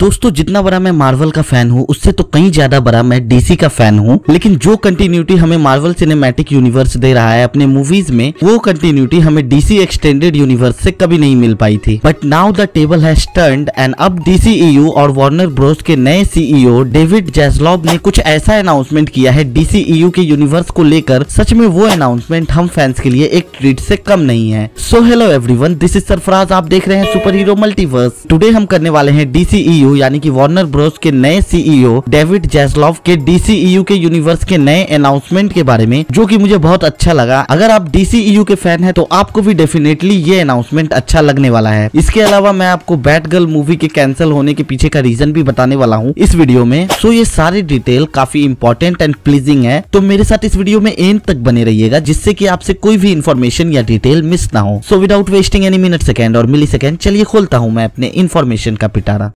दोस्तों जितना बड़ा मैं मार्वल का फैन हूँ उससे तो कहीं ज्यादा बड़ा मैं डीसी का फैन हूँ, लेकिन जो कंटिन्यूटी हमें मार्वल सिनेमैटिक यूनिवर्स दे रहा है अपने मूवीज में, वो कंटिन्यूटी हमें डीसी एक्सटेंडेड यूनिवर्स से कभी नहीं मिल पाई थी। But now the table has turned and अब डीसीईयू और वार्नर ब्रोस के नए सीईओ डेविड जैस्लॉव ने कुछ ऐसा अनाउंसमेंट किया है डीसीईयू के यूनिवर्स को लेकर। सच में वो अनाउंसमेंट हम फैंस के लिए एक ट्रीट से कम नहीं है। So hello everyone, this is Sarfaraz, आप देख रहे हैं सुपर हीरो मल्टीवर्स। टुडे हम करने वाले हैं डीसीईयू यानी कि वार्नर ब्रोस के नए सीईओ डेविड जैस्लॉव के डीसीईयू के यूनिवर्स के नए अनाउंसमेंट के बारे में, जो कि मुझे बहुत अच्छा लगा। अगर आप डीसीईयू के फैन हैं तो आपको भी डेफिनेटली ये अनाउंसमेंट अच्छा लगने वाला है। इसके अलावा मैं आपको बैटगर्ल मूवी के कैंसिल होने के पीछे का रीजन भी बताने वाला हूँ इस वीडियो में। सो ये सारी डिटेल काफी इंपॉर्टेंट एंड प्लीजिंग है, तो मेरे साथ इस वीडियो में एंड तक बने रहिएगा जिससे कि आपसे कोई भी इंफॉर्मेशन या डिटेल मिस ना हो। So without wasting any minute, second और मिली सेकेंड, चलिए खोलता हूँ मैं अपने इंफॉर्मेशन का पिटारा।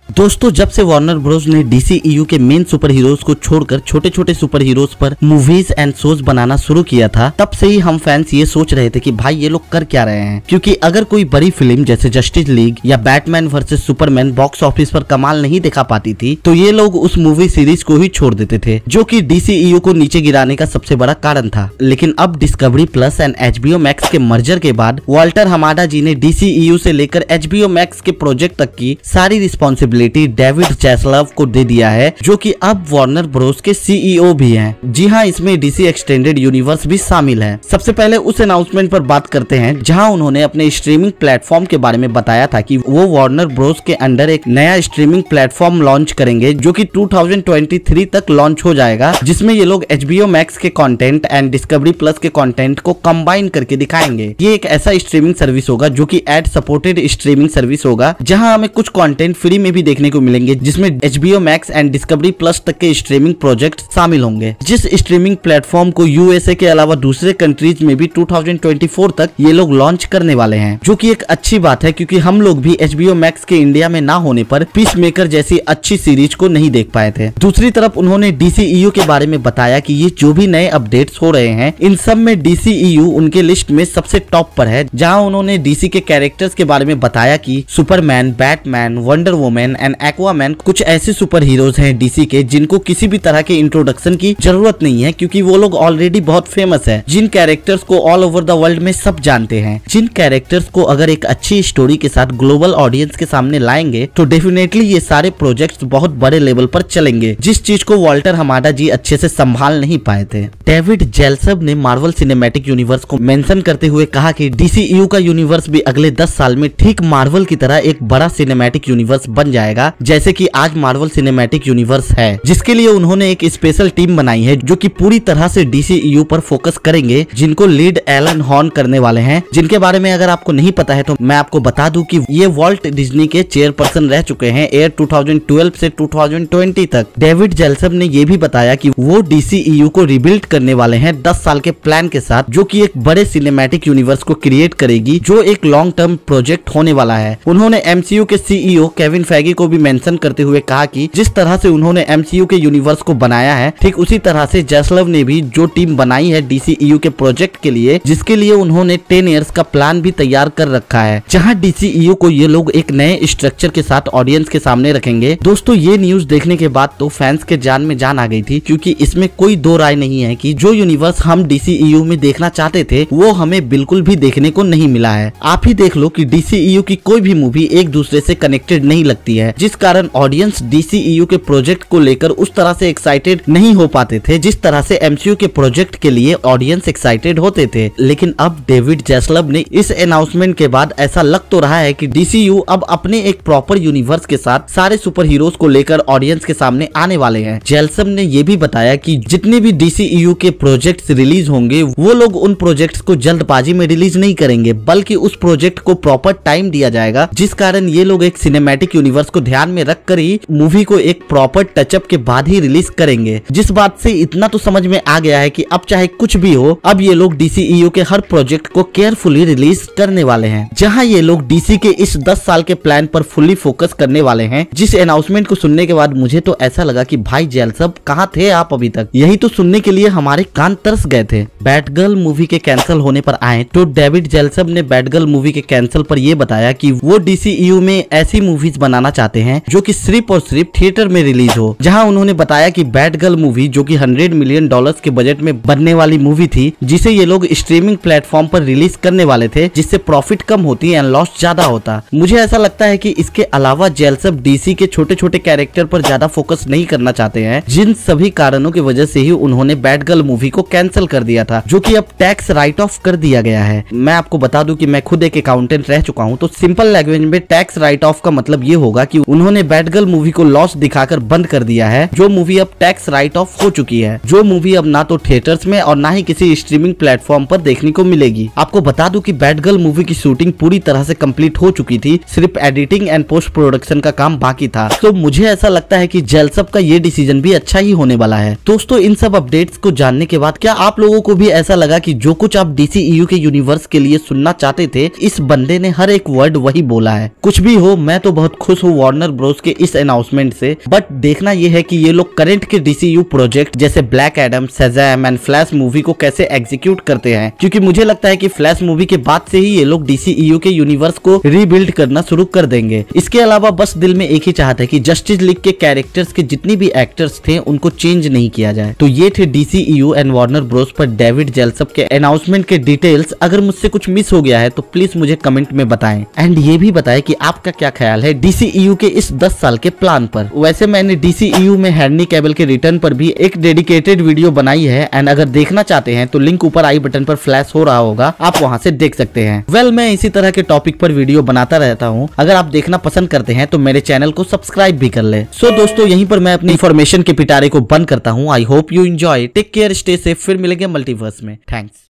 दोस्तों जब से वार्नर ब्रोस ने डीसीईयू के मेन सुपर हीरोज को छोड़कर छोटे छोटे सुपर हीरोज पर मूवीज एंड शोज बनाना शुरू किया था, तब से ही हम फैंस ये सोच रहे थे कि भाई ये लोग कर क्या रहे हैं। क्योंकि अगर कोई बड़ी फिल्म जैसे जस्टिस लीग या Batman versus Superman box office पर कमाल नहीं दिखा पाती थी तो ये लोग उस मूवी सीरीज को ही छोड़ देते थे, जो कि डीसीईयू को नीचे गिराने का सबसे बड़ा कारण था। लेकिन अब discovery plus and HBO max के मर्जर के बाद वाल्टर हमाडा जी ने डीसीईयू से लेकर एचबीओ मैक्स के प्रोजेक्ट तक की सारी रिस्पॉन्सिबिलिटी डेविड जैस्लॉव को दे दिया है, जो कि अब वार्नर ब्रोस के सीईओ भी हैं। जी हाँ, इसमें डीसी एक्सटेंडेड यूनिवर्स भी शामिल है। सबसे पहले उस अनाउंसमेंट पर बात करते हैं जहां उन्होंने अपने स्ट्रीमिंग प्लेटफॉर्म के बारे में बताया था कि वो वार्नर ब्रोस के अंडर एक नया स्ट्रीमिंग प्लेटफॉर्म लॉन्च करेंगे, जो कि 2023 तक लॉन्च हो जाएगा, जिसमें ये लोग एचबीओ मैक्स के कंटेंट एंड डिस्कवरी प्लस के कंटेंट को कंबाइन करके दिखाएंगे। ये एक ऐसा स्ट्रीमिंग सर्विस होगा जो कि एड सपोर्टेड स्ट्रीमिंग सर्विस होगा, जहां हमें कुछ कंटेंट फ्री में भी देखने को मिलेंगे, जिसमें HBO max and discovery plus तक के स्ट्रीमिंग प्रोजेक्ट शामिल होंगे। जिस स्ट्रीमिंग प्लेटफॉर्म को यूएसए के अलावा दूसरे कंट्रीज में भी 2024 तक ये लोग लॉन्च करने वाले हैं, जो कि एक अच्छी बात है क्योंकि हम लोग भी एचबीओ मैक्स के इंडिया में ना होने पर पीस मेकर जैसी अच्छी सीरीज को नहीं देख पाए थे। दूसरी तरफ उन्होंने डीसीईयू के बारे में बताया कि ये जो भी नए अपडेट्स हो रहे हैं इन सब में डीसीईयू उनके लिस्ट में सबसे टॉप पर है, जहां उन्होंने डीसी के कैरेक्टर्स के बारे में बताया कि Superman, Batman, wonder woman and Aquaman कुछ ऐसे सुपर हीरोज हैं डीसी के जिनको किसी भी तरह के इंट्रोडक्शन की जरूरत नहीं है, क्योंकि वो लोग ऑलरेडी बहुत फेमस है, जिन कैरेक्टर्स को ऑल ओवर द वर्ल्ड में सब जानते हैं। जिन कैरेक्टर्स को अगर एक अच्छी स्टोरी के साथ ग्लोबल ऑडियंस के सामने लाएंगे तो डेफिनेटली ये सारे प्रोजेक्ट्स बहुत बड़े लेवल पर चलेंगे, जिस चीज को वाल्टर हमाडा जी अच्छे से संभाल नहीं पाए थे। डेविड जैस्लॉव ने मार्वल सिनेमैटिक यूनिवर्स को मेंशन करते हुए कहा कि डीसीईयू का यूनिवर्स भी अगले 10 साल में ठीक मार्वल की तरह एक बड़ा सिनेमैटिक यूनिवर्स बन जाएगा, जैसे कि आज मार्वल सिनेमैटिक यूनिवर्स है, जिसके लिए उन्होंने एक स्पेशल टीम बनाई है जो कि पूरी तरह से डीसीईयू पर फोकस करेंगे, जिनको लीड एलन हॉर्न करने वाले हैं, जिनके बारे में अगर आपको नहीं पता है तो मैं आपको बता दूं कि ये वॉल्ट डिज्नी के चेयरपर्सन रह चुके हैं एयर 2012 से 2020 तक। डेविड जैस्लॉव ने ये भी बताया कि वो डीसीईयू को रिबिल्ड करने वाले हैं 10 साल के प्लान के साथ, जो कि एक बड़े सिनेमैटिक यूनिवर्स को क्रिएट करेगी, जो एक लॉन्ग टर्म प्रोजेक्ट होने वाला है। उन्होंने एमसीयू के सीईओ केविन फैगी को भी मेंशन करते हुए कहा कि जिस तरह से उन्होंने एमसीयू के यूनिवर्स को बनाया है, ठीक उसी तरह से जैस्लॉव ने भी जो टीम बनाई है डीसीईयू के प्रोजेक्ट के लिए, जिसके लिए उन्होंने 10 इयर्स का प्लान भी तैयार कर रखा है, जहां डीसीईयू को ये लोग एक नए स्ट्रक्चर के साथ ऑडियंस के सामने रखेंगे। दोस्तों ये न्यूज देखने के बाद तो फैंस के जान में जान आ गई थी, क्योंकि इसमें कोई दो राय नहीं है कि जो यूनिवर्स हम डीसीईयू में देखना चाहते थे वो हमें बिल्कुल भी देखने को नहीं मिला है। आप ही देख लो कि डीसीईयू की कोई भी मूवी एक दूसरे से कनेक्टेड नहीं लगती है, जिस कारण ऑडियंस डीसीईयू के प्रोजेक्ट को लेकर उस तरह से एक्साइटेड नहीं हो पाते थे जिस तरह से एमसीयू के प्रोजेक्ट के लिए ऑडियंस एक्साइटेड होते थे। लेकिन अब डेविड जैस्लॉव ने इस अनाउंसमेंट के बाद ऐसा लग तो रहा है कि डीसीयू अब अपने एक प्रॉपर यूनिवर्स के साथ सारे सुपर हीरोज को लेकर ऑडियंस के सामने आने वाले हैं। जैस्लॉव ने ये भी बताया कि जितने भी डीसीईयू के प्रोजेक्ट्स रिलीज होंगे वो लोग उन प्रोजेक्ट्स को जल्दबाजी में रिलीज नहीं करेंगे, बल्कि उस प्रोजेक्ट को प्रॉपर टाइम दिया जाएगा, जिस कारण ये लोग एक सिनेमैटिक यूनिवर्स को को ध्यान में रखकर ही मूवी को एक प्रॉपर टचअप के बाद ही रिलीज करेंगे। जिस बात से इतना तो समझ में आ गया है कि अब चाहे कुछ भी हो, अब ये लोग DCEU के हर प्रोजेक्ट को केयरफुली रिलीज करने वाले हैं, जहां ये लोग DC के इस 10 साल के प्लान पर फुल्ली फोकस करने वाले हैं। जिस अनाउंसमेंट को सुनने के बाद मुझे तो ऐसा लगा कि भाई जेलसब कहाँ थे आप अभी तक, यही तो सुनने के लिए हमारे कान तरस गए थे। बैटगर्ल मूवी के कैंसिल होने पर आए तो डेविड जेलसब ने बैटगर्ल मूवी के कैंसिल पर यह बताया कि वो DCEU में ऐसी मूवीज बनाना चाहते हैं जो कि सिर्फ और सिर्फ थिएटर में रिलीज हो। जहां उन्होंने बताया कि बैटगर्ल मूवी जो कि $100 मिलियन के बजट में बनने वाली मूवी थी, जिसे ये लोग स्ट्रीमिंग प्लेटफॉर्म पर रिलीज करने वाले थे, जिससे प्रॉफिट कम होती एंड लॉस ज्यादा होता। मुझे ऐसा लगता है कि इसके अलावा जेलसब DC के छोटे छोटे कैरेक्टर पर ज्यादा फोकस नहीं करना चाहते हैं, जिन सभी कारणों की वजह से ही उन्होंने बैटगर्ल मूवी को कैंसिल कर दिया था, जो कि अब टैक्स राइट ऑफ कर दिया गया है। मैं आपको बता दूं कि मैं खुद एक अकाउंटेंट रह चुका हूं, तो सिंपल लैंग्वेज में टैक्स राइट ऑफ का मतलब ये होगा कि उन्होंने बैटगर्ल मूवी को लॉस दिखाकर बंद कर दिया है, जो मूवी अब टैक्स राइट ऑफ हो चुकी है, जो मूवी अब ना तो थिएटर्स में और ना ही किसी स्ट्रीमिंग प्लेटफॉर्म पर देखने को मिलेगी। आपको बता दूं कि बैटगर्ल मूवी की शूटिंग पूरी तरह से कंप्लीट हो चुकी थी, सिर्फ एडिटिंग एंड पोस्ट प्रोडक्शन का काम बाकी था। तो मुझे ऐसा लगता है कि जेलसब का ये डिसीजन भी अच्छा ही होने वाला है। दोस्तों, इन सब अपडेट्स को जानने के बाद क्या आप लोगों को भी ऐसा लगा कि जो कुछ आप DCEU के यूनिवर्स के लिए सुनना चाहते थे, इस बंदे ने हर एक वर्ड वही बोला है। कुछ भी हो, मैं तो बहुत खुश हूँ वार्नर ब्रोस के इस अनाउंसमेंट से, बट देखना यह है कि ये लोग करंट के DCEU प्रोजेक्ट जैसे black Adam, Shazam and flash movie को कैसे एग्जीक्यूट करते हैं, क्योंकि मुझे लगता है कि फ्लैश मूवी के बाद से ही ये लोग DCEU के यूनिवर्स को रीबिल्ड करना शुरू कर देंगे। इसके अलावा बस दिल में एक ही चाहत है कि जस्टिस लीग के कैरेक्टर्स के जितनी भी एक्टर्स थे उनको चेंज नहीं किया जाए। तो ये थे DCEU एंड वार्नर ब्रोस पर डेविड जेलसब के अनाउंसमेंट के डिटेल्स। अगर मुझसे कुछ मिस हो गया है तो प्लीज मुझे कमेंट में बताएं, एंड ये भी बताएं कि आपका क्या ख्याल है DCEU के इस 10 साल के प्लान पर। वैसे मैंने DCEU में हेनरी कैविल के रिटर्न पर भी एक डेडिकेटेड वीडियो बनाई है, एंड अगर देखना चाहते हैं तो लिंक ऊपर आई बटन पर फ्लैश हो रहा होगा, आप वहां से देख सकते हैं। मैं इसी तरह के टॉपिक पर वीडियो बनाता रहता हूं, अगर आप देखना पसंद करते हैं तो मेरे चैनल को सब्सक्राइब भी कर ले। सो दोस्तों, यहीं पर मैं अपनी इंफॉर्मेशन के पिटारे को बंद करता हूं। I hope you enjoy, take care, stay safe, फिर मिलेंगे मल्टीवर्स में। थैंक्स।